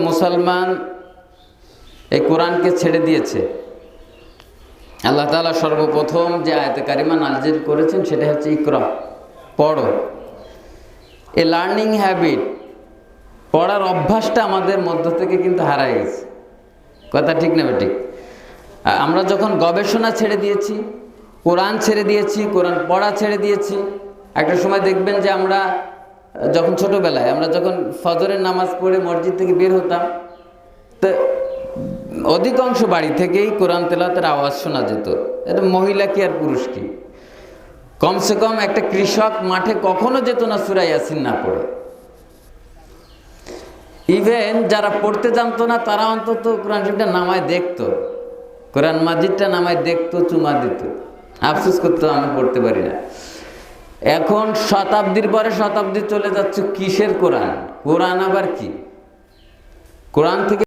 মুসলমান এই কোরআনকে ছেড়ে দিয়েছে। আল্লাহ তাআলা সর্বপ্রথম যে আয়াতে কারিমা নাযিল করেছেন সেটা হচ্ছে ইকরা, পড়ো। এই লার্নিং হ্যাবিট, পড়ার অভ্যাসটা আমাদের মধ্য থেকে কিন্তু হারায় গেছে। কথা ঠিক না ঠিক? আমরা যখন গবেষণা ছেড়ে দিয়েছি, কোরআন ছেড়ে দিয়েছি, কোরআন পড়া ছেড়ে দিয়েছি। একটা সময় দেখবেন যে আমরা যখন ছোটবেলায় আমরা যখন ফজরের নামাজ পড়ে মসজিদ থেকে বের হতাম, তো অধিকাংশ বাড়ি থেকেই কোরআন তেলাওয়াতের আওয়াজ শোনা যেত। এটা মহিলা কি আর পুরুষ কি, কমসে কম একটা কৃষক মাঠে কখনো যেত না সূরা ইয়াসিন না পড়ে। ইভেন যারা পড়তে জানতো না তারা অন্তত কোরআন শরীফটা নামায় দেখতো, কোরআন মাজিদটা নামায় দেখতো, চুমা দিত, আফসোস করতো আমি পড়তে পারি না। এখন শতাব্দীর পরে শতাব্দী চলে যাচ্ছে, কিসের কোরআন? কোরআন আবার কি? কোরআন থেকে